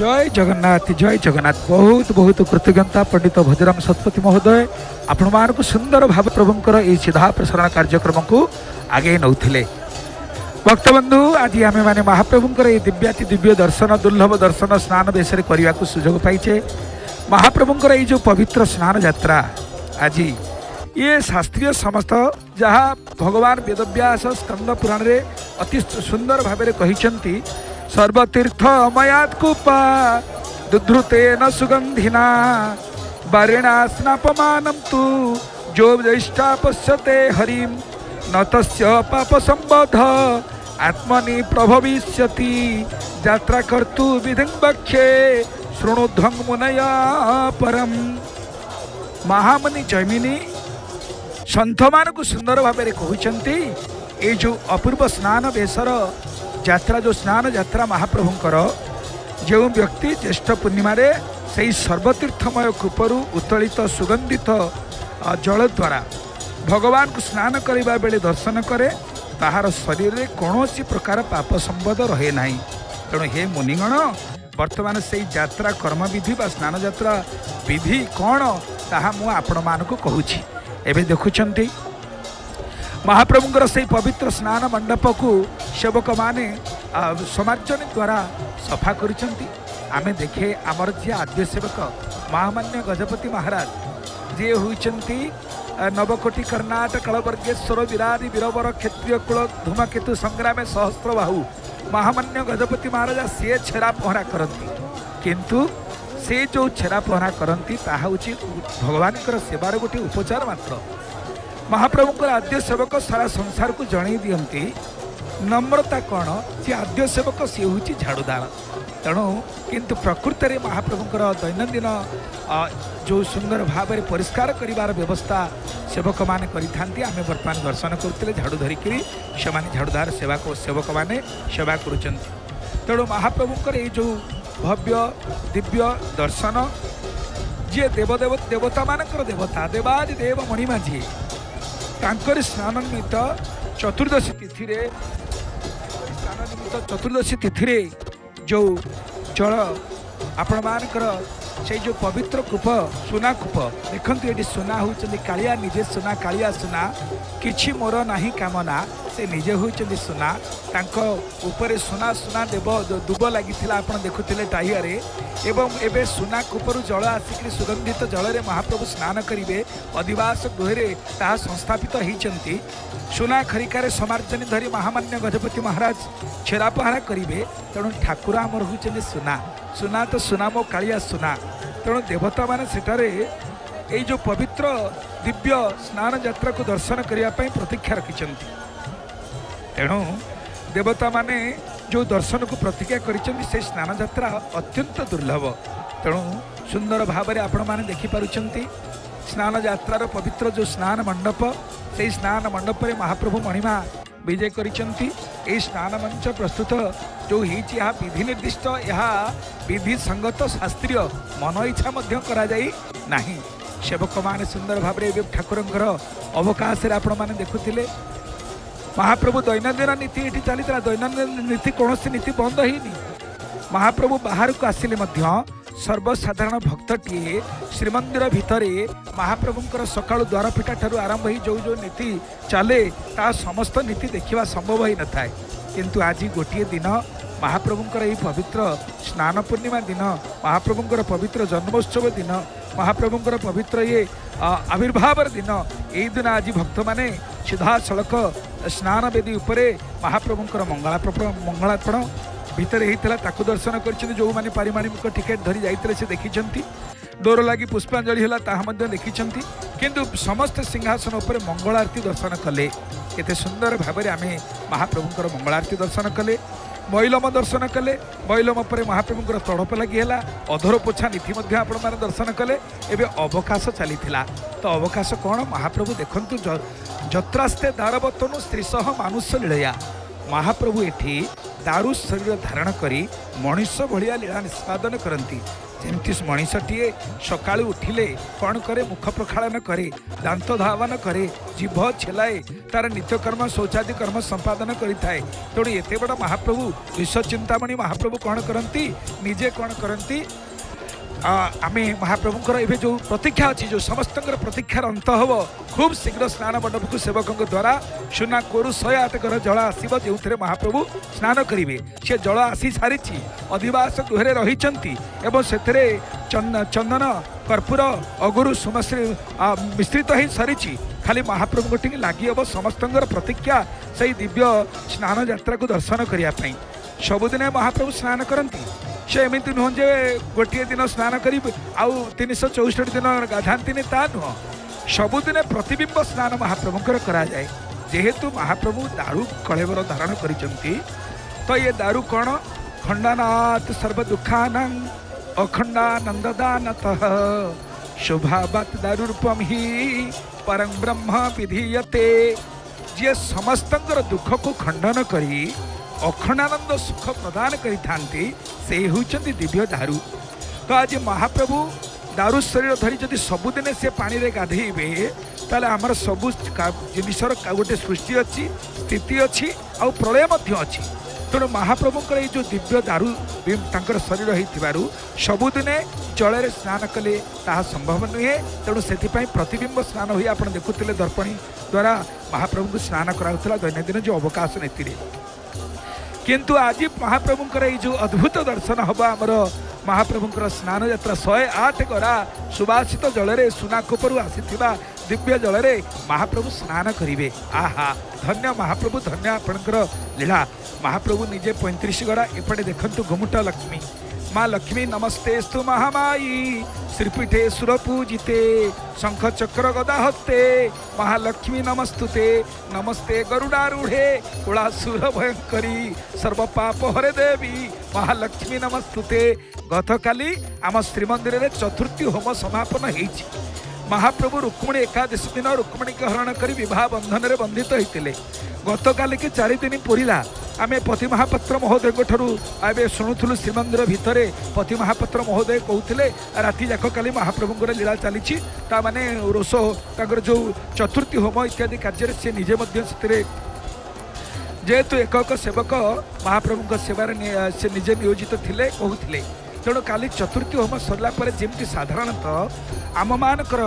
जय जगन्नाथ। बहुत बहुत कृतज्ञता पंडित भजराम शतपथी महोदय आपण मानक सुंदर भाव प्रभुंकर ये सीधा प्रसारण कार्यक्रम को आगे नौथिले। भक्तबंधु आज आम मैंने महाप्रभुंकर ये दिव्याति दिव्य दर्शन दुर्लभ दर्शन स्नान बेस करने को सुजोग पाइचे। महाप्रभुंकर ये जो पवित्र स्नान यात्रा आज ये शास्त्रीय समस्त जहाँ भगवान वेदव्यास स्कंद पुराण रे अति सुंदर भाव कही सर्वतीर्थ अमयात कूपा दुधृतेन सुगंधिना बारेणा स्नापमानं तु जो ज्येष्ठा पश्यते हरिम न तस्य पाप संबध आत्मनि प्रभविष्यति यात्रा कर्तु विधिं वक्ष्ये शृणुध्वं मुनया परम। महामुनि जैमिनी सन्थ मानक सुंदर भाव कहते ये जो अपूर्व स्नान बेसर यात्रा जो स्नान यात्रा महाप्रभुंकर जो व्यक्ति ज्येष्ठ पूर्णिमा से सर्वतीर्थमय कूपरू उत्तोलित सुगंधित जल द्वारा भगवान को स्नान करने बेले दर्शन करे ताहार शरीर में कौन प्रकार पाप संबंध रहे ना। तेणु हे मुनिगण वर्तमान से यात्रा कर्म विधि बा स्नान यात्रा विधि कौन ताहा मु आपण मानक कहूछि। एबे देखुछंती महाप्रभुंकर से पवित्र स्नान मंडप को सेवक माने समार्जन द्वारा सफा करिसंती। आमे देखे आमर जे आद्य सेवक महामान्य गजपति महाराज जे होइचंती नवकोटि कर्णाटक कलवर्गेश्वर विरादि वीरवर क्षत्रिय कुल धूमकेतु संग्रामे सहस्त्रबाहु महामान्य गजपति महाराज से छेरा पहरा करती किंतु से जो छेरा पहरा करती ताहा उचित भगवान सेवार गोटे उपचार मात्र। महाप्रभुंकर आद्य सेवक सारा संसार को जन दियंती नम्रता कौन सी आद्य सेवक सी हूँ झाड़ूदार। तेणु किंतु प्रकृत में महाप्रभुंकर दैनंदिन जो सुंदर भाव में परिष्कार करिवार व्यवस्था सेवक माने करिथांती। आमे वर्तमान दर्शन करते झाड़ू धरिकी से झाड़ूदार सेवा को सेवक माने सेवा करुचंती। तेणु महाप्रभुंकर ये जो भव्य दिव्य दर्शन जी देवदेव देवता मानकर देवता देवादि देव मणिमा जी तांकर स्नान निमित्त चतुर्दशी तिथि रे चतुर्दशी तिथि रे जो जल आपण मानकर से जो पवित्र कूप सुना कूप देखते ये सुना होती कालिया निजे सुना कालिया सुना किछि मोर नाही कामना से निजे होती सुना तांको ऊपर सुना सुना देव दुब लगी आप देखुले टाइयारे एवं एबे सुना कूपरू जल आसिक सुगंधित जल में महाप्रभु स्नान करेंगे अधिवास गृह ता संस्थापित होती सुना खरिकार समार्जन धरी महामान्य गजपति महाराज छेरा पहरा करेंगे। तेणु ठाकुर आमर होती सुना सुना तो सुना मो कालिया सुना। तेणु देवता माने सेठारे ये जो पवित्र दिव्य स्नान यात्रा को दर्शन करने प्रतीक्षा रखिंट। तेणु देवता माने जो दर्शन को प्रतिज्ञा करिसेंती से स्नान यात्रा अत्यंत दुर्लभ। तेणु सुंदर भाव में आपण माने देखि पारुचंती स्नान यात्रार पवित्र जो स्नान मंडप से स्नान मंडप में महाप्रभु मणिमा विजय करिसेंती। ए स्नान मंच प्रस्तुत जो होइछि यह विधि निर्दिष्ट यह विधि संगत शास्त्रीय मन इच्छा मध्य करा जाई नाही। सेवक माने सुंदर भाव में ठाकुरंकर अवकाश आपण माने देखुथिले महाप्रभु दैनंदिन नीति ये चली दैनंदिन नीति कौन नीति बंद होनी। महाप्रभु बाहर को आसिले सर्वसाधारण भक्तटीए श्रीमंदिर भितर महाप्रभुंकर सकाळु द्वारपिठा ठारू आरंभ ही जो जो नीति चले ता समस्त नीति देखा संभव ही न था। किंतु आज गोटे दिन महाप्रभुंकर यही पवित्र स्नान पूर्णिमा दिन महाप्रभुंकर पवित्र जन्मोत्सव दिन महाप्रभुंकर पवित्र ये आविर्भाव दिन यही दिन आज भक्त माने सीधा सड़क स्नान वेदी उपरे महाप्रभुंकर मंगलार्पण भितर होता ताकू दर्शन कर जो मैंने पारिमाणिक टिकेट धरी जाते से देखी डोर लगी पुष्पांजलि है ताहा देखी किंतु समस्त सिंहासन उपर मंगल आरती दर्शन कले केते सुंदर भाव में आम महाप्रभुंकर मंगल आरती दर्शन कले मैलम दर्शन कले मैलम पर महाप्रभुंकर तड़प लगी है अधर पोछा नीति आपण मैंने दर्शन कले एवं अवकाश चली तो अवकाश कौन महाप्रभु देखु जत्रास्ते दारवतनु स्त्रीसह मानुष लीलया महाप्रभु एठी दारू शरीर धारण करी मनीष भलिया लीला निष्पादन करती। जमती मनीषटीए सका उठिले कौन करे मुख प्रक्षालन करे दांत धावन करे जीभ छेलाए तार नित्यकर्म शौचादि कर्म संपादन करें। तेणु एत बड़ महाप्रभु विश्व चिंतामणि महाप्रभु कौन करती निजे कौन करती आमे महाप्रभुंर एवं जो प्रतीक्षा अच्छी जो समस्त प्रतीक्षार अंत हम खूब शीघ्र स्नान मंडप सेवकों द्वारा सुना कोरु 108 घर जल आसव जो थे महाप्रभु स्नान करेंगे। से जल आसी सारी अधिवास गृह रही से चंदन कर्पूर अगुरु सुमश्री मिश्रित हो सारी खाली महाप्रभु टी लगी हम समस्त प्रतीक्षा से दिव्य स्नान यात्रा को दर्शन करने। सबुदिन महाप्रभु स्नान करती से एमती नुह जे गोटे दिन स्नान कर 364 दिन गाधाती ता नुह सबुदिन प्रतिबिंब स्नान महाप्रभुंकर कराए। जेहेतु महाप्रभु दारू कलेवर धारण करिसेंती तो ये दारू कौन खंडानाथ सर्व दुखानां अखंडानंददानतः शोभावत दारू रूपम ही परं ब्रह्म विधीयते। जे समस्तंकर दुख को खंडन करी अखंडानंद सुख प्रदान करिथांती से होचंती दिव्य दारू। तो आज महाप्रभु दारू शरीर धरी जदि सबुदिन से पानी रे गाधेबे ताले आमर सबु जिनिसर गोटे सृष्टि अच्छी स्थिति अच्छी आ प्रलय मध्य अच्छी। तेणु महाप्रभुंकर ये जो दिव्य दारू तांकर शरीर होइथिबारु सबुदिने जल स्नान कले ताहा संभव नुहे। तेणु से प्रतिबिंब स्नान हुई आप देखुते दर्पणी द्वारा महाप्रभु को स्नान कराउथला दैनंदिन जो अवकाश नीति। किंतु आज महाप्रभुंकर ये जो अद्भुत दर्शन हम आमर महाप्रभुंकर स्नान यात्रा 108 गरा सुबासित जल सुना कोपरू आसीथिबा दिव्य जल महाप्रभु स्नान करेंगे। आहा धन्य महाप्रभु धन्य आपणकर लीला। महाप्रभु निजे 35 गरा एपटे देखंतु घुमुटा लक्ष्मी माँ लक्ष्मी नमस्तेस्तु महामाई श्रीपीठे सुरपूजिते शंख चक्र गदा हस्ते महालक्ष्मी नमस्तुते नमस्ते गरुडारूढ़े कुलासुर भयंकरी सर्व पाप हरे देवी महालक्ष्मी नमस्तुते। गत काली आम श्रीमंदिर में चतुर्थी होम समापन होइछि। महाप्रभु रुक्मिणी एकादशी दिन रुक्मिणी के हरण कर विवाह बंधन में बंधित होते। गत काली के 4 दिन पूरा आमे पति महापात्र महोदय ठारू आबे शुणुलु श्रीमंदिर भितर पति महापात्र महोदय कहते राति जाक काली महाप्रभुंर लीला चली माने रोष तर जो चतुर्थी होम इत्यादि कार्य से निजे जेहेतु एक सेवक महाप्रभु सेवार से निजे नियोजित थिले कहते। तेणु काली चतुर्थी होम सरला जमी साधारणतः आम मानकर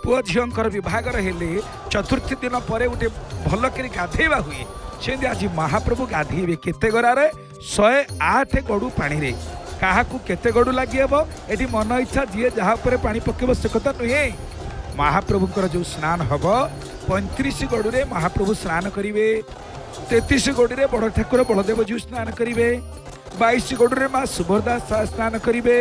पुओ झीर विभाग हेले चतुर्थी दिन पर गोटे भल कर गाधेवा हुए सेमती आज महाप्रभु गाधेबे केते गरारे 108 गड़ू पानी रे काहाकू केते गड़ू लगी हे ये मन इच्छा जी जहाँ पर पानी पकेब से कथा नुहे। महाप्रभुंकर जो स्नान हम 35 गड़ू रे महाप्रभु स्नान करेंगे। 33 गड़ू रे बड़ ठाकुर बलदेव जीव स्नान करेंगे। 22 गड़ू रे माँ सुभद्रा स्नान करेंगे।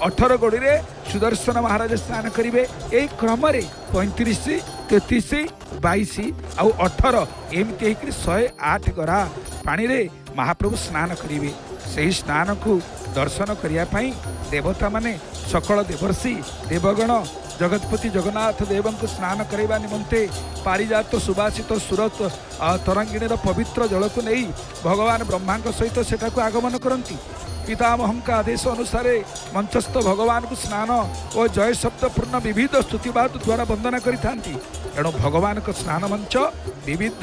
18 गड़ू रे सुदर्शन महाराज स्नान करेंगे। यही क्रम 35 33 22 आउ 18 एमती 108 गरा पानी रे महाप्रभु स्नान करेंगे। से स्नान को दर्शन करने देवता माने सकल देवर्षि देवगण जगतपति जगन्नाथ देव को स्नान करवा निमंते पारिजात सुबासित सुरत तरंगिणीर पवित्र जल को नहीं भगवान ब्रह्मा सहित सेठाକୁ आगमन करती। पितामहं का आदेश अनुसार मंचस्थ भगवान को स्नान और जय शब्द पूर्ण विविध स्तुतिवाद द्वारा वंदना करिथांती। एणु भगवान को स्नान मंच विविध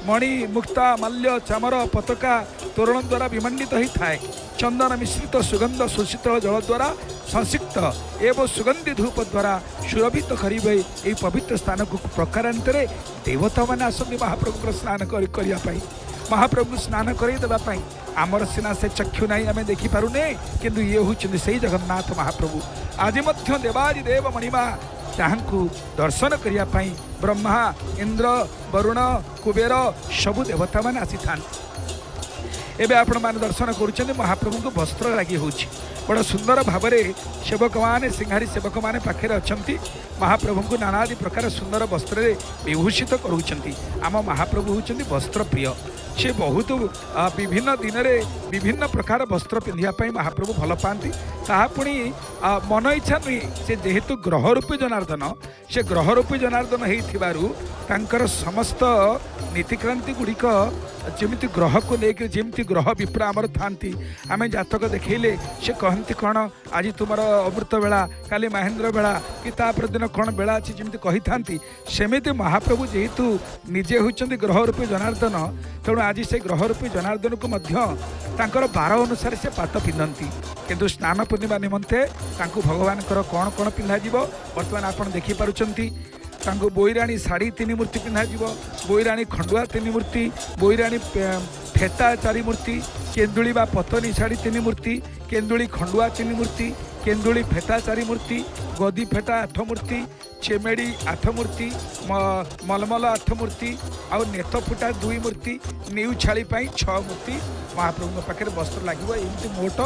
मणि मुक्ता मल्य चामर पताका तोरण द्वारा विमंडित होता है। चंदन मिश्रित सुगंध सुशीतल जल द्वारा संसिक्त एवं सुगंधि धूप द्वारा सुरभित करेंगे। ये पवित्र स्थान को प्रकारांतरे देवता मैंने आसती महाप्रभु स्नान करने महाप्रभु स्नान करदेवाई आमर सीना से चक्षु नहीं आम देखिपारे किंतु ये होती से जगन्नाथ महाप्रभु। आज देवादि देव मणिमा ताहांकु दर्शन करने ब्रह्मा इंद्र वरुण कुबेर सबु देवता मान आसी था। एवं आपण मैंने दर्शन कर महाप्रभु को वस्त्र लगी हो बड़ा सुंदर भाव सेवक मैंने सिंहारी सेवक मैंने पाखे अच्छा महाप्रभु को नानादि प्रकार सुंदर वस्त्र विभूषित करुँच। आम महाप्रभु होती वस्त्र प्रिय से बहुत विभिन्न दिन में विभिन्न प्रकार वस्त्र पिंधापी महाप्रभु भल पाती ताहा पुणी मन इच्छा नुहे से जेहेतु ग्रह रूपी जनार्दन से ग्रह रूपी जनार्दन हो समस्त नीतिक्रांति गुड़िक जमी ग्रह को लेकर जमी ग्रह विप्र आमर था आम जातक देखले से कहती कौन आज तुम अमृत बेला काली महेंद्र बेला कि तापर दिन कौन बेला अच्छी जमी कही था सेमती महाप्रभु जेहेतु निजे होती ग्रह रूपी जनार्दन तेणु आज से ग्रह रूपी जनार्दन को बार अनुसार से पात पिंधती किंतु स्नान पूर्णिमा निमंते भगवान कौन कौन पिंधा बर्तमान आप देखिपुंट बोईराणी शाढ़ी 3 मूर्ति पिंधा बोईराणी खंडुआ 3 मूर्ति बोईराणी फेटा 4 मूर्ति केन्दुली बा पतनी शाढ़ी 3 मूर्ति केन्दुली खंडुआ 3 मूर्ति केन्दुली फेटा 4 मूर्ति गदी फेटा 8 मूर्ति चेमेड़ी 8 मूर्ति मलमल 8 मूर्ति आउ नेत फुटा 2 मूर्ति न्यू छाड़ी 6 मूर्ति महाप्रभु पाखे वस्त्र लगे एमती मोट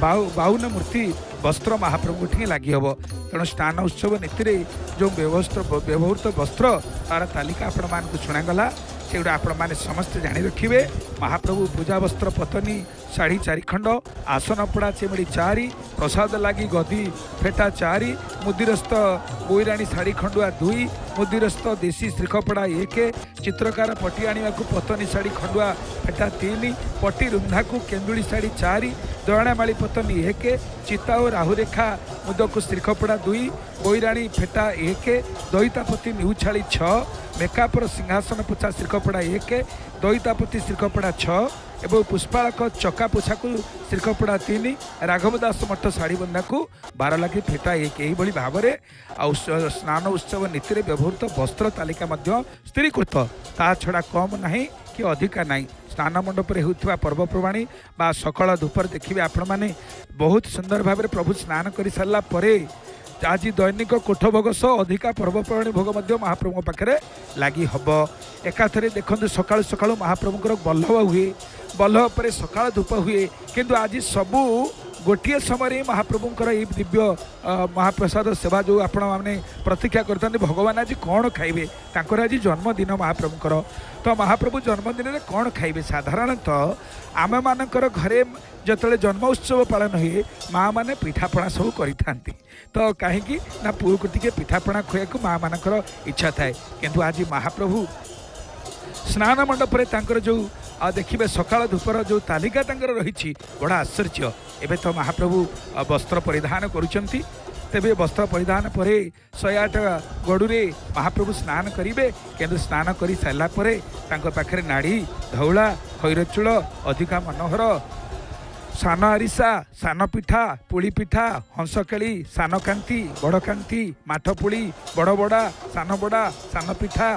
52 मूर्ति वस्त्र महाप्रभु ठीक लगी हम तेणु स्नान उत्सव नीति जो व्यवहृत वस्त्र तार तालिका आपण मान शुणागला से आपण मैंने समस्ते जाणी रखिए महाप्रभु पूजा वस्त्र पतनी शाढ़ी 4 खंड आसन पड़ा चेमड़ी 4 प्रसाद लगी गदी फेटा 4 मुदिरस्थ बोईराणी शाढ़ी खंडुआ 2 मुदिरस्थ देशी श्रीखपड़ा 1 चित्रकार पटी आने को पतनी शाढ़ी खंडुआ फेटा 3 पटी रुंधा को केन्दुली शाढ़ी 4 दयणामाली पतनी 1 चिता और राहुरेखा मुद को श्रीखपड़ा 2 बोईराणी फेटा 1 दईतापति न्यूछाड़ी 6 मेकापर सिंहासन पोछा श्रीखपड़ा 1 दईतापति श्रीखपड़ा 6 एवं पुष्पाड़क चका पोछा को श्रीखपड़ा 3 राघवदास मठ शाढ़ी बंधा को 12 लाख फेटा 1 यही भाव में स्नान उत्सव नीति व्यवहृत वस्त्र तालिका स्थिरीकृत ता छड़ा कम ना कि अधिका ना स्नान मंडप होता पर्वपर्वाणी बा सकाल धूपर देखिए आपण मैंने बहुत सुंदर भाव में प्रभु स्नान कर सारा आज दैनिक कोठ भोग सह अधिका पर्वपर्वाणी भोग महाप्रभु पाखे लगी हम एकाथरे देखते सका सका महाप्रभुर बल्लभ हुए बल्लभ पर सकाल धूप हुए किंतु आज सबू गोटे समय महाप्रभुंर ये दिव्य महाप्रसाद सेवा जो आपण मैंने प्रतीक्षा करते भगवान आज कौन खाइबे तांकर आज जन्मदिन महाप्रभुंर तो महाप्रभु जन्मदिन में कौन खाइबे साधारणतः आम मानकर घरे जिते जन्म उत्सव पालन हुए माँ मैंने पिठापणा सब करी तो कहीं ना पुओ को टे पिठापणा खुआ को माँ मानकर इच्छा थाए किंतु आज महाप्रभु स्नान मंडप जो देखिए सकाल धूपर जो तालिका रही बड़ा आश्चर्य एवं तो महाप्रभु वस्त्र परिधान करुँच तेबे वस्त्र परिधान पर 108 गड़ुरे महाप्रभु स्नान करेंगे किंतु स्नान कर सारापर पाखे नाड़ी धौला खैरचूल अधिका मनोहर सान आरिसा सान पिठा पुली पिठा हंसकेली सान कांति बड़ कांति माठपुली बड़ बड़ा सान पिठा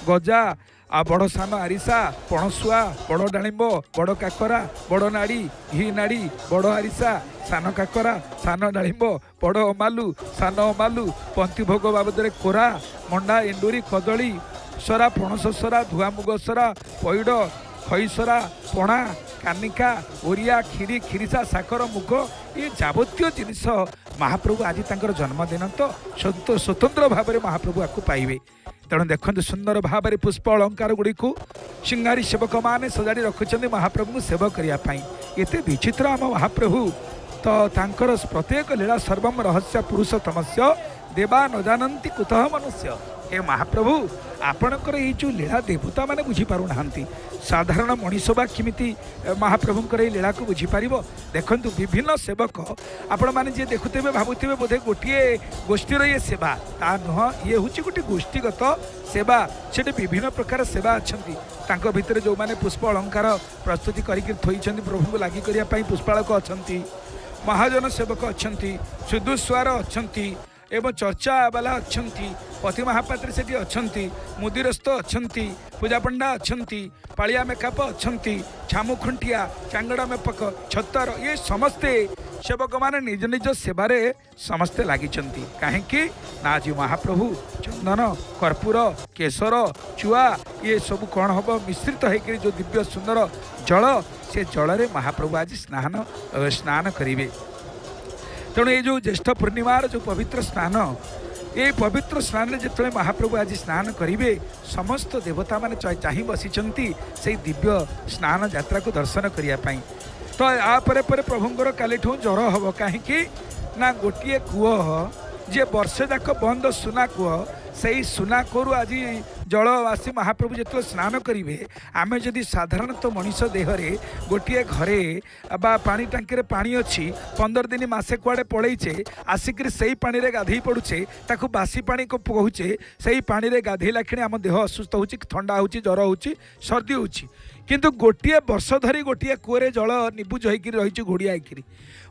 गजा आ बड़ सान आरिसा पणसुआ बड़ डालिंब बड़ काकरा बड़ नाड़ी घी नाड़ी बड़ आरिसा सान काकरा सान डालिंब बड़ अमालु सान अमालु पंथी भोग बाबद कोरा मंडा एंडुरी कदली सरा पणस सरा धुआमुग सरा पैड़ खईसरा पणा कानिका ओरिया खीरी खीरीसा साकर मुग ये जावतीय जिनिस महाप्रभु आज तांकर जन्मदिन तो स्वतंत्र भाव में महाप्रभु आपको पाइबे तेणु देखते सुंदर भाव में पुष्प अलंकार गुड़ी को सिंगारी सेवक मैंने सजाड़ी रखुच्च महाप्रभु को सेवा करने एत विचित्र आम महाप्रभु तो तांकर प्रत्येक लीला सर्वम रहस्य पुरुषोत्तमस्य देवा न जानती कुतः मनुष्य हे महाप्रभु आपणकर ये जो लीला देवता मैंने बुझीपार ना साधारण मनीष बा किमिति महाप्रभुंकर लीला को बुझीपार देखु विभिन्न सेवक आपण मैंने जी देखुते भावुवे बोधे गोटे गोष्ठीर ये सेवा ता नुह ये हूँ गोटे गोष्ठीगत सेवा से विभिन्न प्रकार सेवा अच्छा भितर जो मैंने पुष्प अलंकार प्रस्तुति करके प्रभु को लगी करने पुष्पालक अच्छा महाजन सेवक अच्छा सुदुस्वार अच्छा एवं चर्चा बाला अच्छा पति महापात्र से अच्छा मुदिरस्थ अच्छा पूजा पंडा अच्छा पालिया मेकअप अच्छा छामु खुंटिया चांगड़ा मेपक छतर ये समस्ते सेवक माने निज निज सेवारे समस्ते लगी कहीं ना आज महाप्रभु चंदन कर्पूर केशर चुआ ये सब कौन हम मिश्रित होकर जो दिव्य सुंदर जल से जल महाप्रभु आज स्नान करेंगे तेणु ये जो ज्येष्ठ पूर्णिमार जो पवित्र स्नान ये पवित्र स्नान जो महाप्रभु आज स्नान करेंगे समस्त देवता माने चाह बसी से दिव्य स्नान यात्रा को दर्शन करने तो यापर प्रभुंर काली ज्वर हम कहीं ना गोटे कूह जे वर्षे जाक बंद सुना कूह से सुना कूर आज जलवासी महाप्रभु जो स्नान करेंगे आम जदि साधारणतः मनीष देहरे गोटे घरे बा पानी टांकी पानी अच्छी 15 दिन मसे कुआड़े पलैचे आसिक से पानी रे गाधे पड़ुचे ताकू बासी पानी को कहूचे से पानी रे गाधेला क्षणी आम देह असुस्थ हो थंडा हो ज्वर हो सर्दी हो किंतु गोटे वर्ष धरी गोटे कूरे जल निबुज होकर रही घोड़िया होकर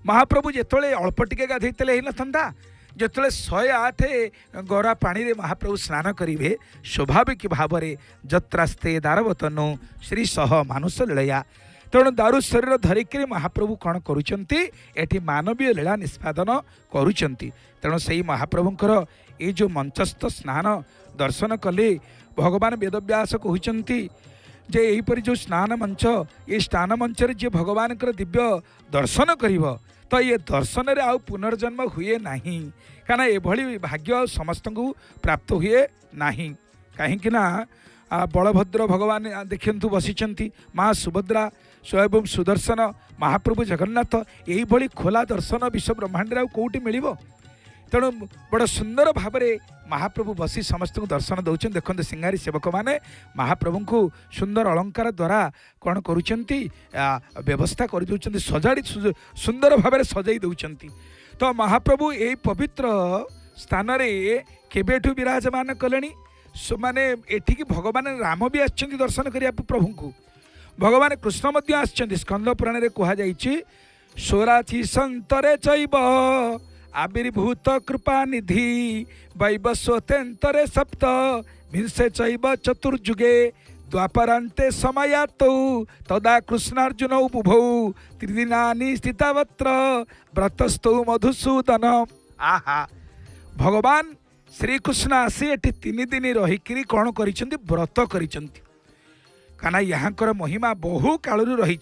महाप्रभु जिते अल्प टिके गाधे ही ना जिते 108 गरा पानी रे महाप्रभु स्नान करेंगे स्वाभाविक भाव में जत्रास्ते दारवतनु श्री सह मानुष लीलया तेणु दारु शरीर धरिक महाप्रभु कौन करुँच मानवीय लीला निष्पादन करुँच तेणु से महाप्रभुंर ये जो मंचस्थ स्नान दर्शन कले भगवान वेदव्यास कहते जे यहीपरि जो स्नान मंच ये स्नान मंच जी भगवान दिव्य दर्शन करिवो तो ये दर्शन रे आउ पुनर्जन्म हुए नहीं कारण एभली भाग्य समस्त को प्राप्त हुए नहीं कहीं बलभद्र भगवान देखु बसी माँ सुभद्रा एवं सुदर्शन महाप्रभु जगन्नाथ यही खोला दर्शन विश्व ब्रह्मांड कौटी मिल तेणु बड़ सुंदर भाव में महाप्रभु बसी समस्त को दर्शन दौरान देखते सिंगारी सेवक मैंने महाप्रभु को सुंदर अलंकार द्वारा कौन करुँच व्यवस्था कर सजाड़ी सुंदर भाव में सजाई दौरान तो महाप्रभु यही पवित्र स्थान केबेठू विराजमान कले माने एठिकी भगवान राम भी आछंती दर्शन करिया प्रभु को भगवान कृष्ण मध्य आछंती स्कंद पुराण रे कहा जाइछि सोराची संतरे चैब आविर्भूत कृपा निधि वैवस्वतेन्तरे सप्त विंशे चैव चतुर्जुगे द्वापरान्ते समायातौ तदा कृष्णार्जुन उभौ त्रिदिनानि स्थितावत्र व्रतस्थौ मधुसूदन आहा भगवान श्रीकृष्ण आसी एटी 3 दिन रहीकि कौन करिसेंती व्रत करिसेंती काना यहाँ महिमा बहु कालरू रही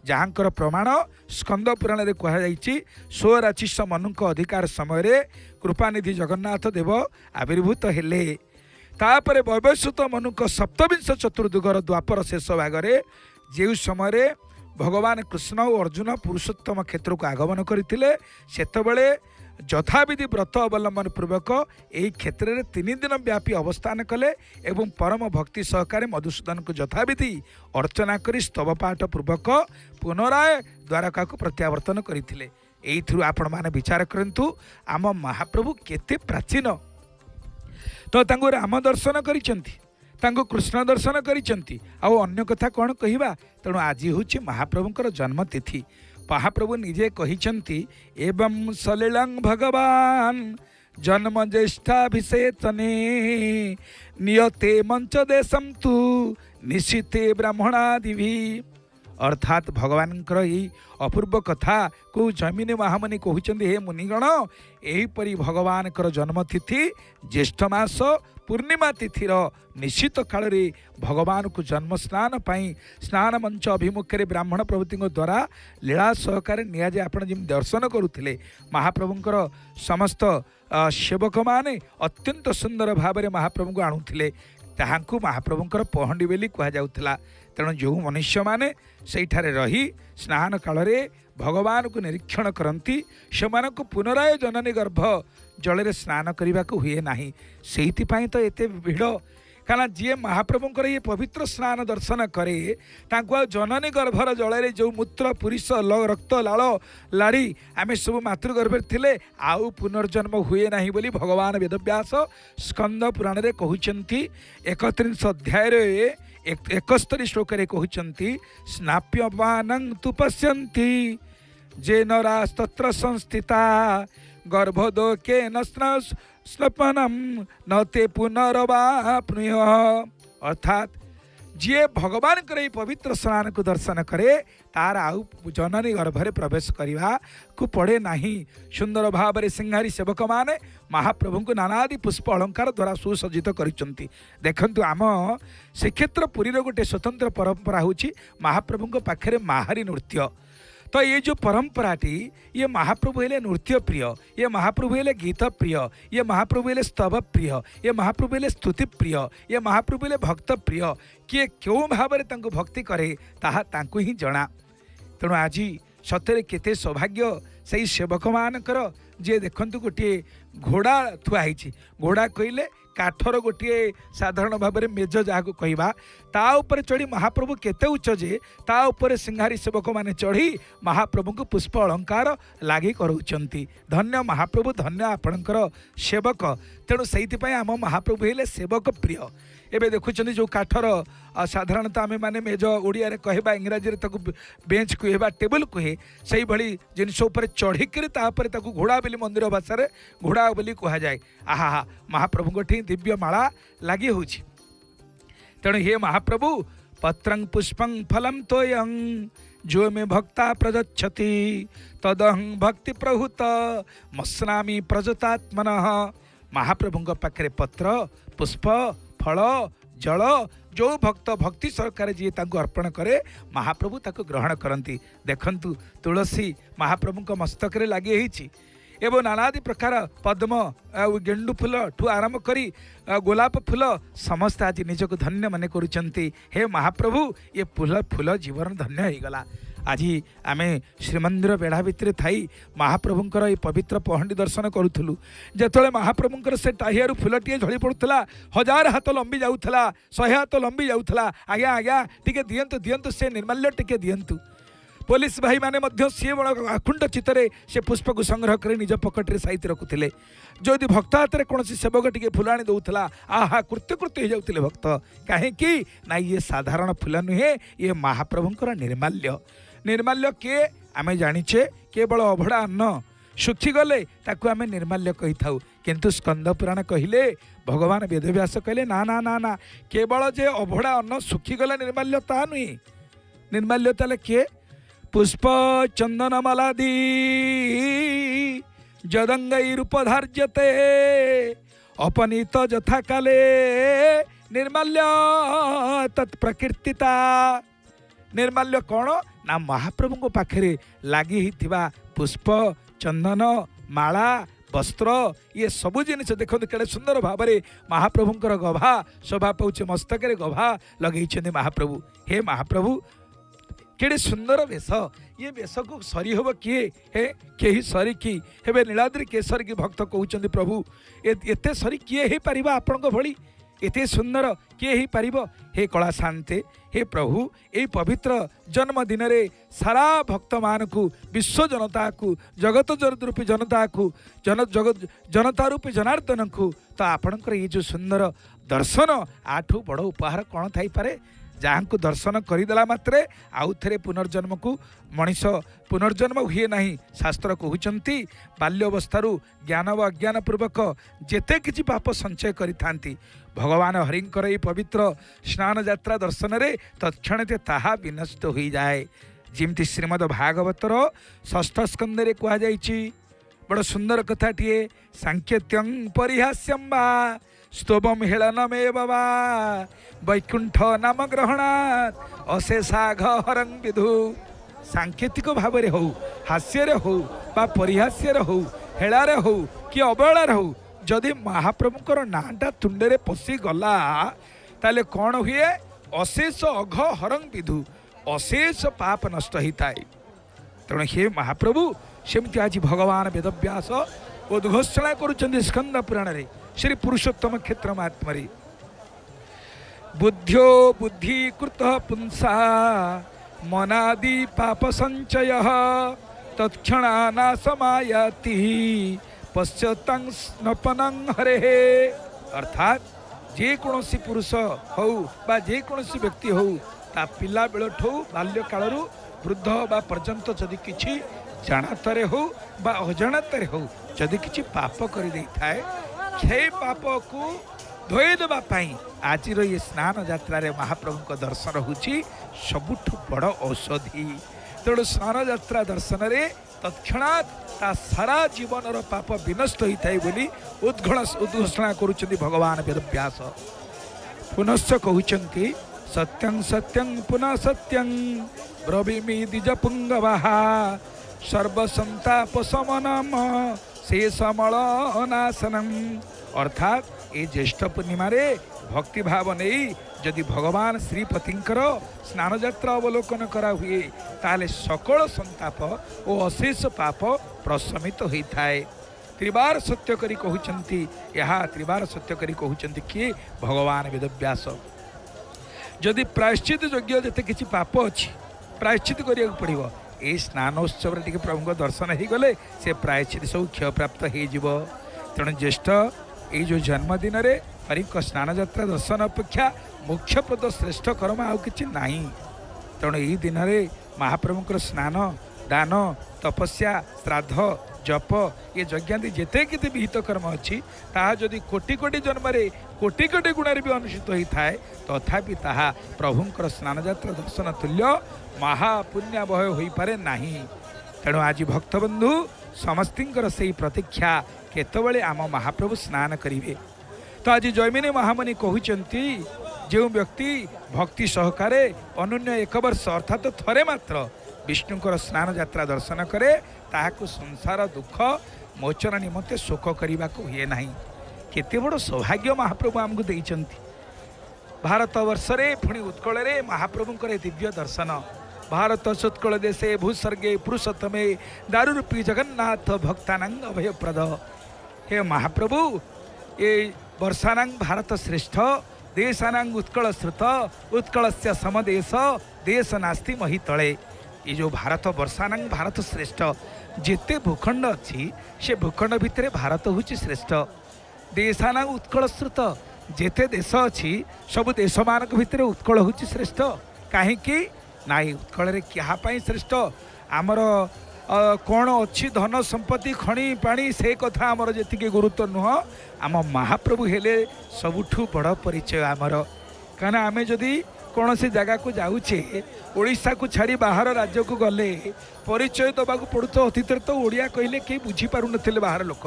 जहाँकर प्रमाण स्कंद पुराण रे कहा जाइछि 16 मनुष्य अधिकार समय कृपानिधि जगन्नाथ देव आविर्भूत हेले तापर वैवस्वत मनुष्य सप्तविंश चतुर्दुगर द्वापर शेष भागरे जो समय भगवान कृष्ण और अर्जुन पुरुषोत्तम क्षेत्र को आगमन करते सेतबेले यथाविधि व्रत अवलंबन पूर्वक यही क्षेत्र में 3 दिन व्यापी अवस्थान कले एवं परम भक्ति सहकारे मधुसूदन को यथाविधि अर्चना करी स्तव पाठ पूर्वक पुनराय द्वारका को प्रत्यावर्तन करते यही आपण मैंने विचार करंतु आम महाप्रभु केते प्राचीन तो तांको राम दर्शन करिसेंती तांको कृष्ण दर्शन करिसेंती आ अन्य कथा कौन कहवा तेणु आज हूँ महाप्रभुंकर जन्मतिथि महाप्रभु निजे कहिचंती एवं सलिलं भगवान जन्म ज्येष्ठाभिषेचने नियते मंच देशम तु निशिते ब्राह्मणादिभि अर्थात भगवान यही अपूर्व कथा को जमीन महामुनि कहते हे मुनिगण यहीपरि भगवान जन्मतिथि ज्येष्ठ मास पूर्णिमा तिथिर निश्चित काल भगवान को जन्म स्नान पाई स्नान मंच अभिमुखे ब्राह्मण प्रभृति द्वारा लीला सहकार निजे आप दर्शन करुले महाप्रभुंकर समस्त सेवक माने अत्यंत सुंदर भाव में महाप्रभु को आणुले ताहांकु महाप्रभुंकर पहंडी बेली कहा जाउथला तेणु जो मनुष्य माने सेठारे रही स्नान काल रे भगवान को निरीक्षण करती से पुनराय जननी गर्भ जल रे स्नान करने को हुए नहीं से तो एते भिड़ कारण जी महाप्रभुंकर ये पवित्र स्नान दर्शन करे तांको जननी गर्भर जल रे जो मूत्र पुरुष रक्त लाल लाड़ी आम सब मातृगर्भ थिले आउ पुनर्जन्म हुए नहीं बोली भगवान वेदव्यास स्कंद पुराण रे कहउचंती 31 अध्याय रे 71 श्लोक रे कहउचंती स्नाप्यमानं तु पश्यन्ति जे नरास्तत्र संस्थिता गर्भोदके न स्नपनम न ते पुनर्वाप्नुय अर्थात जी भगवान करे पवित्र स्नान को दर्शन करे तार आउ जननी गर्भरे प्रवेश करने को पड़े नहीं सुंदर भाव में सिंहारी सेवक माने महाप्रभु को नानादि पुष्प अलंकार द्वारा सुसज्जित करिसेंती देखंतु आम श्रीक्षेत्र पुरी गोटे स्वतंत्र परंपरा होची महाप्रभु पाखरे माहारी नृत्य तो ये जो परंपराटी ये महाप्रभु हेले नृत्य प्रिय ये महाप्रभु हेले गीत प्रिय ये महाप्रभु हेले स्तव प्रिय ये महाप्रभु हेले स्तुति प्रिय ये महाप्रभु हेले भक्त प्रिय किए क्यों भाव में तांको भक्ति करे ताहा तांको ही जना तेणु आज सतरे केते सौभाग्य से सेवक मानकर जे देखंतु गोटे घोड़ा थुआ घोड़ा कहले काठर गोटे साधारण भाव में मेज जहाँ कहवा ता ऊपर चढ़ी महाप्रभु केते उच्च जे ता ऊपर सिंहारी सेवक माने चढ़ी महाप्रभु को पुष्प अलंकार लगी कराउछंती। धन्य महाप्रभु, धन्य आपणकर सेवक। तेणु से आम महाप्रभु हेले सेवक प्रिय। एबे देखुछंती जो काठर साधारणतः आमे माने मेज ओडिया रे कहबा इंग्राजी रे ताकू बेंच कहबा टेबल कहे से भली जिनस उपर चढ़िक घोड़ा बोली मंदिर भाषा रे घोड़ा बोली कह जाए। आहा महाप्रभु गोठी दिव्य माला लगी होछि। तेणु हे महाप्रभु पत्रं पुष्पं फलं तोयं जो मे भक्ता प्रदच्छति तदहं भक्ति प्रहुत मस्नामी प्रजतात्मनः। महाप्रभु पाखे पत्र पुष्प फल जल जो भक्त भक्ति सरकार जी अर्पण करे महाप्रभु ताको ग्रहण करती। देखंतु तुलसी महाप्रभु मस्तक रे लगी होइछि एवं नानादि प्रकार पद्म गेंडु फूल ठू आरंभ करी गोलाप फूल समस्त आज निजक धन्य मन करुचंती। हे महाप्रभु ये फूल फूल जीवन धन्य हो गला। आज आम श्रीमंदिर बेढ़ा भितर थी महाप्रभुंकर ये पवित्र पहंडी दर्शन करूँ जिते महाप्रभुंकर से टाहियारू फूलटे झड़ी पड़ूला 1000 हाथ लंबी जाऊला 100 हाथ लंबी जाऊला। आज्ञा आज्ञा टिके दियंतु दियंतु से निर्माल्य टिके दियंतु। पुलिस भाई माने मध्य सी बड़ आकुंड चित्तरे से पुष्प को संग्रह कर निज पकेट रे साइति रखुले। जदि भक्त हाथ में कौन सेवक टिके फुलाणी दौला आहा कृत्य कृत्य हो जाते भक्त कहीं ना ये साधारण फूल नुहे ये महाप्रभुंकर निर्माल्य। निर्माल्य किए आमे जानिचे केवल अभड़ा अन्न सुखी गले ताकू आमे निर्माल्य कही थाउ किंतु स्कंद पुराण कहिले भगवान वेदव्यास कहले ना ना ना ना केवल जे अभड़ा अन्न सुखी गले निर्माल्य ता नुहे। निर्माल्य ताले किए पुष्प चंदन मालादि जदंगैरुपधार्यते अपनीत यथा काले निर्माल्य तत्प्रकीर्तिता। निर्माल्य कौन ना महाप्रभु पाखे लगी पुष्प चंदन माला वस्त्र ये सबू जिनिस देखते केड़े सुंदर भाव में महाप्रभुंकर गभा शोभा पाउछे मस्तक गभा लगे महाप्रभु। हे महाप्रभु केड़े सुंदर वेश ये वेश को सरी हम किए हे कहीं सरी कि हे नीलाद्रि केसर की भक्त कहते प्रभु एते सरी किए ही पारिबा आपण भली एते सुंदर किए ही पारिबो। हे कला शांते हे प्रभु ये पवित्र जन्मदिन रे सारा भक्त मान को विश्व जनता को जगत रूपी जनता को जनता रूपी जनार्दन को तो आपणकर ये जो सुंदर दर्शन आठू बड़ उपहार कौन थी पारे। जहाँ को दर्शन करदेला मात्रे आउ थे पुनर्जन्म को मनीष पुनर्जन्म हुए नहीं। शास्त्र कहते बाल्यवस्थारू ज्ञान व अज्ञान पूर्वक जेते किछि पाप संचय करिथांती भगवान हरिंकर ये पवित्र स्नान यात्रा दर्शन रे तत्क्षणते ताहा विनष्ट हो जाए। जिमती श्रीमद भागवतर 6ठ स्कंद रे कहा जाइछि बड़ सुंदर कथाटिए सांकेत्यं परिहास्यं वा स्तोभम हेलनमेव वा वैकुंठ नाम ग्रहणात् अशेषाघ हरं विधु। सांकेतिक भाव में हो हास्य हो बा परिहास्य हो हेलारे हो कि अवहेलार हो जदि महाप्रभुंकर नाटा तुंडे पशि गला ताले कौन हुए अशेष अघ हरं विधु अशेष पाप नष्ट होता है। तेणु हे महाप्रभु सेमती आज भगवान वेदव्यास उद्घोषणा करुछन्ति स्कंद पुराण रे श्री पुरुषोत्तम क्षेत्र महात्मरे बुद्ध्यो बुद्धिकृत पुंसा मनादि पाप संचय तत्क्षणानाशमायाति पश्चातं स्नपनं हरे। अर्थात जे कोनोसी पुरुष हो बा जे कोनोसी व्यक्ति हो ता पिला बेलठू बाल्य कालरू वृद्ध बा पर्यंत जदि किछि जानातरे हो बा अजानातरे हो जदि किछि पाप करि देइ थाए क्षय पाप को धोई देवाई आज ये स्नान यात्रा रे महाप्रभु को दर्शन होची सबुठ बड़ औषधि। तेणु स्नान यात्रा दर्शन रे तत्क्षणात् ता सारा जीवन रो पाप विनष्ट होता है बोली उद्घोषणा करुछन्ति भगवान वेदव्यास। पुनश्च कहउछन्ति सत्यं सत्यं पुनः सत्यं ब्रवीमि द्विज पुंगवः सर्वसंताप शमनम शेषमलनाशनम। अर्थात ये ज्येष्ठ पूर्णिमा रे भक्ति भाव नहीं जदि भगवान श्रीपतिंकर स्नान यात्रा अवलोकन करा हुए ताले सकल संताप और अशेष पाप प्रशमित होता है। त्रिबार सत्य करी कहउचंती यहा त्रिबार सत्य करी कहउचंती कि भगवान वेदव्यास जदि प्रायश्चित योग्य जते किछि पाप अछि प्रायश्चित करिया पड़िबो ए स्नानोत्सव रे टिके प्रभु दर्शन हो गले से प्रायश्चित सब क्षय प्राप्त हो जिवो तेणु ज्येष्ठ ये जो जन्मदिन रे हरि स्नान यात्रा दर्शन अपेक्षा मोक्षप्रद श्रेष्ठ कर्म आउ किछि नाही तेणु यही दिन में महाप्रभुंकर स्नान दान तपस्या श्राद्ध जप ये यज्ञादि जेते केते विहित कर्म अच्छी ताहा जदि कोटि कोटि जन्म रे कोटि कोटि गुण भी अनुष्ठित होता है तथापि ताहा प्रभुंकर स्नान यात्रा दर्शन तुल्य महापुण्यवह हो पारे नाही तेणु आज भक्तबंधु समस्तिंकर से प्रतीक्षा केतबेले आम महाप्रभु स्नान करिवे तो आज जैमिनी महामुनि कहउचंती जो व्यक्ति भक्ति सहकारे अनन्य एक वर्ष अर्थात थरे मात्र विष्णुकर स्नान यात्रा दर्शन करे ताहाकु संसार दुख मोचन निमंते शोक करने को हुए ना केते बड़ सौभाग्य महाप्रभु आमको देइचंती भारत वर्षरे पुणी उत्कल रे महाप्रभुंकर दिव्य दर्शन भारत सुत्कल देशे भूस्वर्गे पुरुषोत्तमे दारुरूपी जगन्नाथ भक्तानांग अभयप्रद हे महाप्रभु ये वर्षानांग भारत श्रेष्ठ देशानांग उत्कल श्रुत उत्कलस्य समदेश देश नास्ति मही तले ये जो भारत वर्षानांग भारत श्रेष्ठ जेते भूखंड अच्छी से भूखंड भितर भारत हूँ श्रेष्ठ देशानांग उत्कल श्रुत जेते देश अच्छी सब देश मान भितर उत्कल हूँ श्रेष्ठ कहीं नाई उत्कल रे क्या श्रेष्ठ आमर कौन अच्छी धन संपत्ति खणी पानी से कथा आमर जी गुरुत्व नुह आम महाप्रभु हेले सबुठु बड़ परिचय आमर कहीं आम जदि कौन से जगह को जाऊे ओडिशा को छाड़ी बाहर राज्य को गले परिचय दबाक पड़ू अतीत तो ओडिया कहले कहीं बुझीपार नथिले बाहर लोक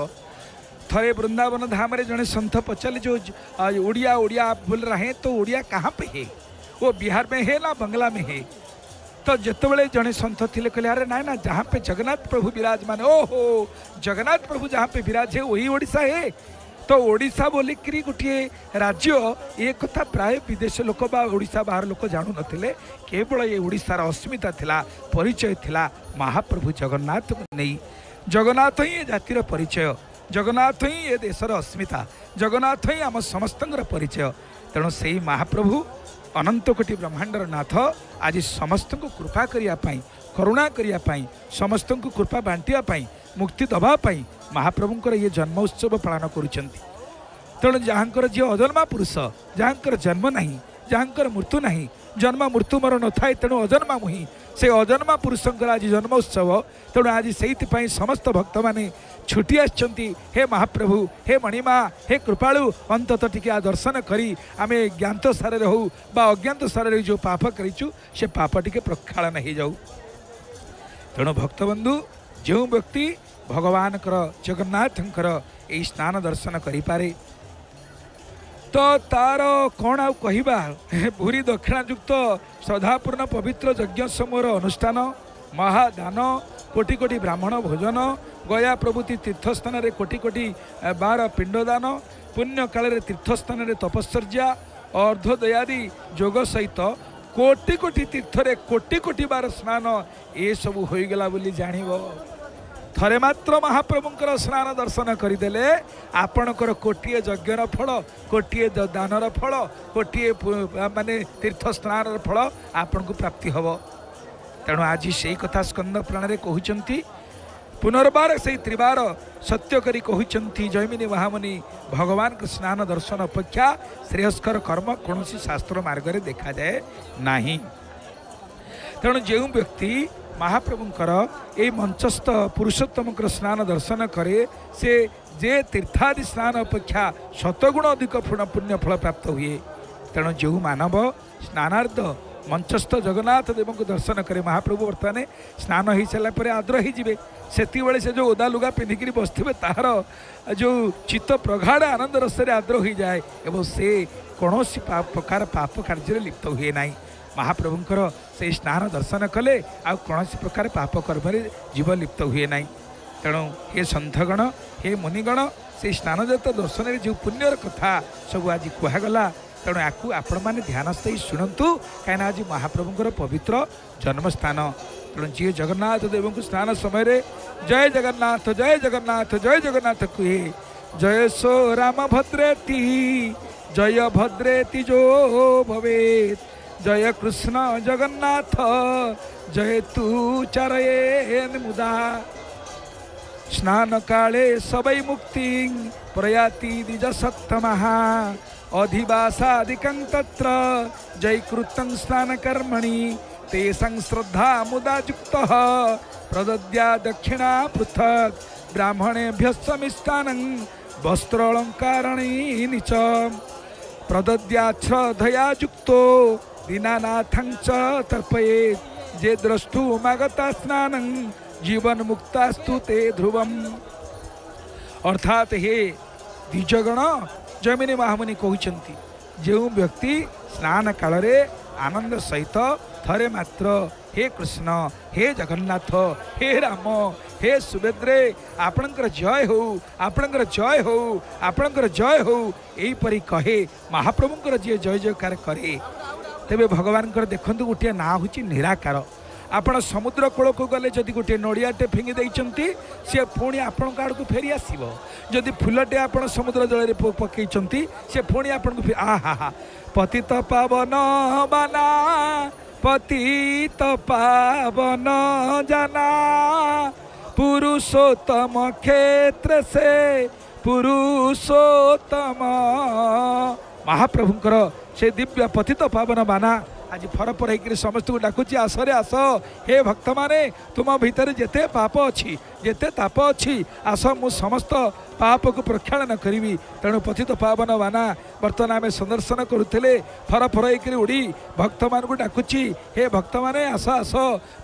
थरे वृंदावन धाम रे जड़े सन्थ पचारे जो ओडिया ओडिया बोल रहे तो ओडिया कहाँ पे है वो बिहार में है ना बंगला में है तो जितेबले जड़े सन्थ थे कहले अरे ना ना जहाँ पे जगन्नाथ प्रभु विराजमान ओहो जगन्नाथ प्रभु जहाँ पे विराज है वही ओडिशा है तो ओडिशा बोलिकी गोटे राज्य ये कथा प्राय विदेश लोक बा ओडिशा बाहर लोक जानू नथिले केवल ये ओडिशार अस्मिता थिला परिचय थिला महाप्रभु जगन्नाथ को नहीं जगन्नाथ ही ये जातिर परिचय जगन्नाथ ही ये देशर अस्मिता जगन्नाथ ही आम समस्त परिचय तेणु से महाप्रभु अनंत कोटि ब्रह्मांडर नाथ आज समस्त को कृपा करने करुणा करने समस्त को कृपा बांटिया मुक्ति दवापाई महाप्रभुंकर ये जन्म उत्सव पालन करुँच तेणु जहाँकर जी अजन्मा पुरुष जहाँकर जन्म नहीं जहाँकर मृत्यु नहीं जन्म मृत्यु मर न थाए तेणु अजन्मा मुहि से अजन्मा पुरुषंकर आज जन्म उत्सव तेणु आज से समस्त भक्त माने छुटी आछंती हे महाप्रभु हे मणिमा हे कृपालु अंतत टिके आ दर्शन करी आमे ज्ञात सारे हो बा अज्ञात सारे जो पाप करिचु से पाप टिके प्रक्षालन हो जाऊ तेणु भक्तबंधु जो व्यक्ति भगवान जगन्नाथंकर यही स्नान दर्शन करिपारे तो तार कौन आउ कहवा भूरी दक्षिणायुक्त श्रद्धापूर्ण पवित्र यज्ञ समूहर अनुष्ठान महादान कोटि कोटि ब्राह्मण भोजन गया प्रभृति तीर्थस्थान रे कोटि कोटि बार पिंडदान पुण्य काल तीर्थस्थान रे तपश्चर्या अर्धोदयादि जोग सहित कोटि कोटि तीर्थ रे कोटि कोटि बार स्नान ये सब होईगला बोली जानिबो थरे मात्र महाप्रभुंकर स्नान दर्शन करदेले आपणकर कोटिए यज्ञर फल कोटिए दानर फल कोटिए माने तीर्थ स्नान फल आपन को प्राप्ति हब तेणु आज से कथा स्कंद पुराण रे कहउचंती पुनर्बार से त्रिबार सत्य करी कहउचंती जैमिनी महामुनि भगवान के स्नान दर्शन अपेक्षा श्रेयस्कर कर्म कौन शास्त्र मार्ग रे देखा जाए नहीं तेणु जो व्यक्ति महाप्रभुंकर ये मंचस्थ पुरुषोत्तम स्नान दर्शन करे से जे तीर्थादि स्नान अपेक्षा शतगुण अधिक पुण्य फल प्राप्त हुए तेणु जो मानव स्नानार्थ मंचस्थ जगन्नाथ देव को दर्शन करे महाप्रभु बर्तमान स्नान हो सारापर आद्र हो से जो ओदा लुगा पिंधिक बसवे तार जो चित्त प्रगाढ़ आनंद रस आद्र हो जाए एवं से कौन प्रकार पाप कार्य लिप्त हुए ना महाप्रभुंकर से स्नान दर्शन कले आ कौन प्रकार पाप कर्म जीव लिप्त हुए ना तेणु हे सन्थगण हे मुनिगण से स्नानजात दर्शन जो पुण्यर कथा सब आज कहगला तेणु आपको आपण मैंने ध्यान से शुणु कहीं आज महाप्रभुंकर पवित्र जन्मस्थान तेणु जी जगन्नाथ देव को स्नान समय जय जगन्नाथ जय जगन्नाथ जय जगन्नाथ कहे जय सो राम भद्रेति जय भद्रेति जो भवेत जय कृष्ण जगन्नाथ जय तू चरयेन मुदा स्नान काले सबई मुक्ति प्रयाति द्विज सप्तमः अधिवासादिकं तत्र जय कृतं स्नान कर्मणि तेषां श्रद्धा मुदा युक्तः प्रदद्या दक्षिणा पृथक् ब्राह्मणेभ्यश्च मिष्टान्नं वस्त्रालङ्काराणि च प्रदद्या श्रद्धया युक्तो दीनानाथं च तर्पयेत् जे द्रष्टुमागता स्नानं जीवन मुक्तास्तु ते ध्रुवम्। अर्थात हे द्विजगण जमिनी महामुनि कहते जो व्यक्ति स्नान काल आनंद सहित थरे मात्र हे कृष्ण हे जगन्नाथ हे राम हे सुभद्रे आपणकर जय हो आपणकर जय हो आपणकर जय हो यहीपरि कहे महाप्रभुंकर जी जय जयकार करे तेबे भगवान देखु गोटे ना हूँ निराकार आपण समुद्र कूल को गले जदि गोटे नड़ियाटे फिंगी देइचंती से पुणी आपण आड़ को फेरी आसीबो जदि फुलटे आपण समुद्र जल पकईचंती से पुणी आपण को आहा हा पतित पावन बाना पतित पावन जाना पुरुषोत्तम क्षेत्र से पुरुषोत्तम महाप्रभुंकर से दिव्य पतित पावन बाना आज फरफर होकर समस्त को डाकुची आसरे आस हे भक्त माने तुम भीतर जेते पाप अच्छी जेते ताप अच्छी आस मु समस्त पाप को प्रक्षालन करी तेणु पतित पावन बाना बर्तमान आम संदर्शन करुले फरफर होकर उड़ी भक्त मान को डाकुची हे भक्त माने आस आस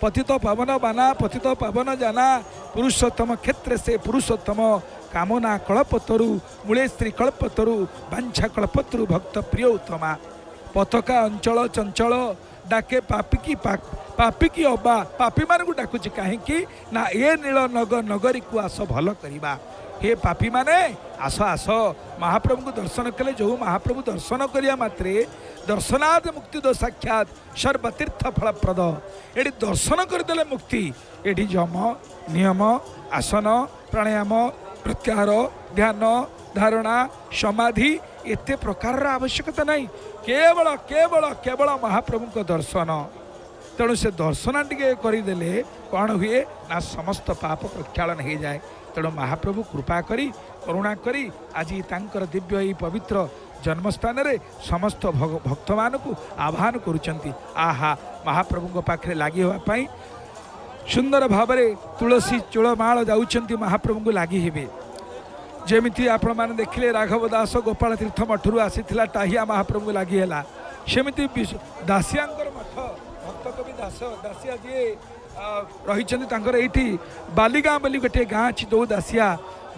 पतित पावन बाना पतित पावन जाना पुरुषोत्तम क्षेत्र से पुरुषोत्तम कामना कल्पतरु मूले स्त्री कल्पतरु बांछा कल्पतरु भक्त प्रिय उत्तमा पथका अंचल चंचल डाके पापी की अबा पापी मान को डाकुची कहीं ना ए नील नगरी को आस भल करवा हे पापी माने आस आस महाप्रभु को दर्शन कले जो महाप्रभु दर्शन करिया मात्रे दर्शनाद मुक्ति दो साक्षात सर्वतीर्थ फलप्रद ये दर्शन करदेले मुक्ति ये जम नियम आसन प्राणायाम प्रत्याहार ध्यान धारणा समाधि एते प्रकार आवश्यकता नहीं केवल केवल केवल महाप्रभु को दर्शन तेणु से दर्शन टे करदेले कौन हुए ना समस्त पाप प्रक्षालन हो जाए तेणु महाप्रभु कृपा करी करुणा करी आज तांकर दिव्य ये पवित्र जन्मस्थान रे समस्त भक्त मान को आह्वान करुचंती आहा महाप्रभु को पाखे लगी होगापाई सुंदर भाव तुलसी चूलमाल जाऊँच महाप्रभु को लगी हे जमीती आपण मैंने देखिले राघव दास गोपाल तीर्थ मठरू आसीथिला टाहिया महाप्रभु लगी है सेमती दासियांकर मठ भक्त कवि दास दासिया जी रही बालीगाँ बोली गोटे गाँ अच्छी दो दासिया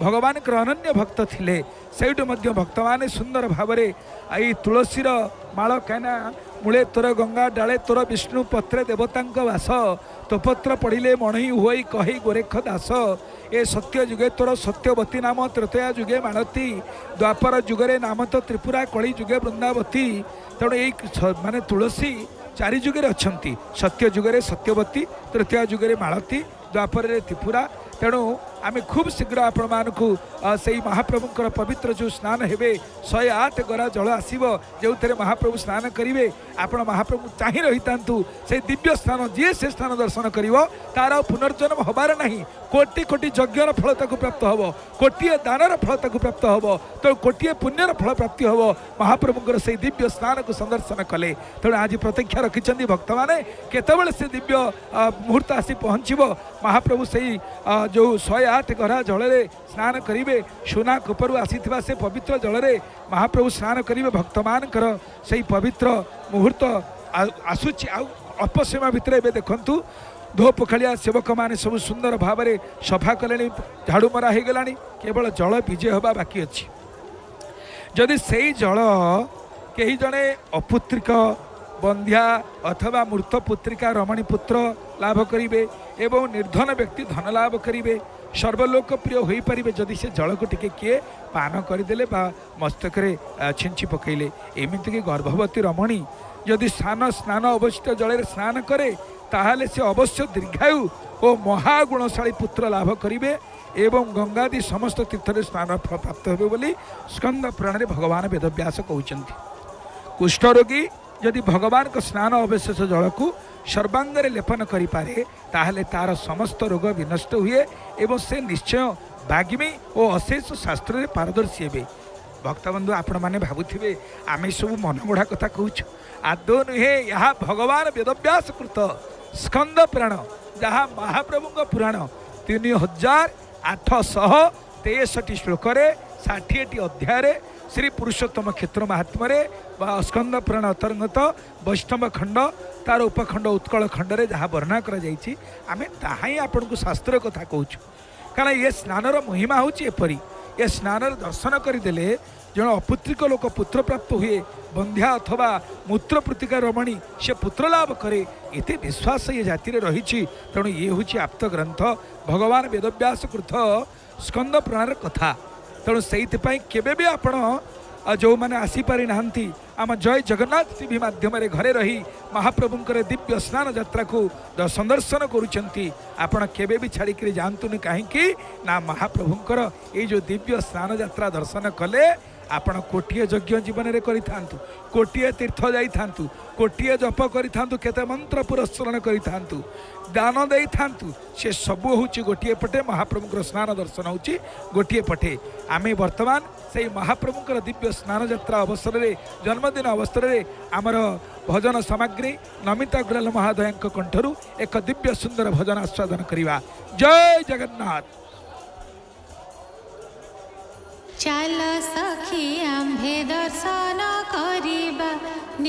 भगवान के अनन्य भक्त थिले सेठू भक्त माने सुंदर भाव आई तुलसीर माल कहना मूले तोर गंगा डाले तोर विष्णु पत्रे देवता वास तो पत्र पढ़िले मणि हुई कही गोरेख दास ए सत्य जुगे तोर सत्यवती नाम त्रेतया जुगे मानती द्वापर जुगरे नाम तो त्रिपुरा कली जुगे वृंदावती तेणु यही माने तुलसी चारि जुगे अच्छा सत्य जुगे सत्यवती तृतीय जुगे मालती द्वापर त्रिपुरा तेणु आम खूब शीघ्र आपण मानक से महाप्रभुंर पवित्र जो स्नान हे 108 गरा जल आसो जो थे महाप्रभु स्नान करेंगे आपण महाप्रभु चाह रही था से दिव्य स्थान जी से स्थान दर्शन कर तार पुनर्जन्म हबार नहीं कोटि कोटि यज्ञर फल ताक प्राप्त हम कोटिए दानर फल ताक प्राप्त हम तो कोटिए पुण्यर फल प्राप्ति हम महाप्रभुंर से दिव्य स्नान को संदर्शन कले तेणु आज प्रतीक्षा रखिंट भक्त मैंने केतबले से दिव्य मुहूर्त आसी पहुँचब महाप्रभु से जो 108 गरा जल स्नान करेंगे सुना कूपर आसी से पवित्र जल महाप्रभु स्नान करेंगे भक्त मानकर से पवित्र मुहूर्त आसूची अल्प समय भितर ए देखु धो पोखाड़िया सेवक मैंने सब सुंदर भाव में सफा कले झाड़ू मरा हो गला केवल जल विजय हवा बाकी अच्छी जदि से जल कहीं जड़े अपुत्रिक बंध्या अथवा मृत पुत्रिका रमणी पुत्र लाभ करेंगे एवं निर्धन व्यक्ति धन लाभ करेंगे सर्वलोकप्रिय हो पारे जदि से जल को टिके किए पान करदे मस्तक छिंची पकईले एमतीक गर्भवती रमणी जदि स्नान अवस्थित जल स्नान करे ताहले से अवश्य दीर्घायु और महागुणशाली पुत्र लाभ करेंगे एवं गंगादि समस्त तीर्थ स्नान फल प्राप्त होबे बोली स्कंद पुराण भगवान वेदव्यास कहते। कुष्ठ रोगी यदि भगवान को स्नान अवशेष जल को सर्वांगरे लेपन करें ताहले तार समस्त रोग विनष्ट हुए एवं से निश्चय बागिमी और अशेष शास्त्र में पारदर्शी हे। भक्तबंधु आपण मैंने भावुवे आम सब मनगढ़ा कथा कहूँ आदौ नुहे यहाँ भगवान वेदव्यास कृत स्कंद पुराण जहाँ महाप्रभु पुराण 3863 श्लोक 60 अध्याय श्री पुरुषोत्तम क्षेत्र महात्म्य स्कंद पुराण अंतर्गत वैष्णव खंड तार उपखंड उत्कल खंड में जहाँ वर्णना कर आम ताहा ही आपन को शास्त्र कथा कहूँ कारण ये स्नानर महिमा हूँ एपरी ये स्नान दर्शन करदेले जन अपुत्रिक लोक पुत्र प्राप्त हुए बंध्या अथवा मूत्र प्रतिका रमणी से पुत्र लाभ करे इति विश्वास ये जाति रही तेणु ये हूँ आप्त ग्रंथ भगवान वेदव्यास कृत स्कंद पुराण कथा तेणु से केबे भी आपण जो मैंने आसीपारी नाहंती आम जय जगन्नाथ टीवी माध्यम घरे रही महाप्रभुंकर दिव्य स्नान यात्रा को संदर्शन करुँच आपण केबे भी छाड़िक जातुनि कहीं ना महाप्रभुंकर ये जो दिव्य स्नान यात्रा दर्शन कले आपण कोटिए यज्ञ जीवन में करिथांतु कोटिए तीर्थ जाइथांतु कोटिए जप करिथांतु केते मंत्र पुरस्करण करिथांतु दान देई थांतु से सब होची गोटिए पटे महाप्रभुंकर स्नान दर्शन होची गोटिए पटे आमे वर्तमान से महाप्रभुंकर दिव्य स्नान यात्रा अवसर में जन्मदिन अवसर में आमर भजन सामग्री नमिता गुलाल महादय कंठरू एक दिव्य सुंदर भजन आस्वादन करिवा। जय जगन्नाथ। चल सखी आम्भे दर्शन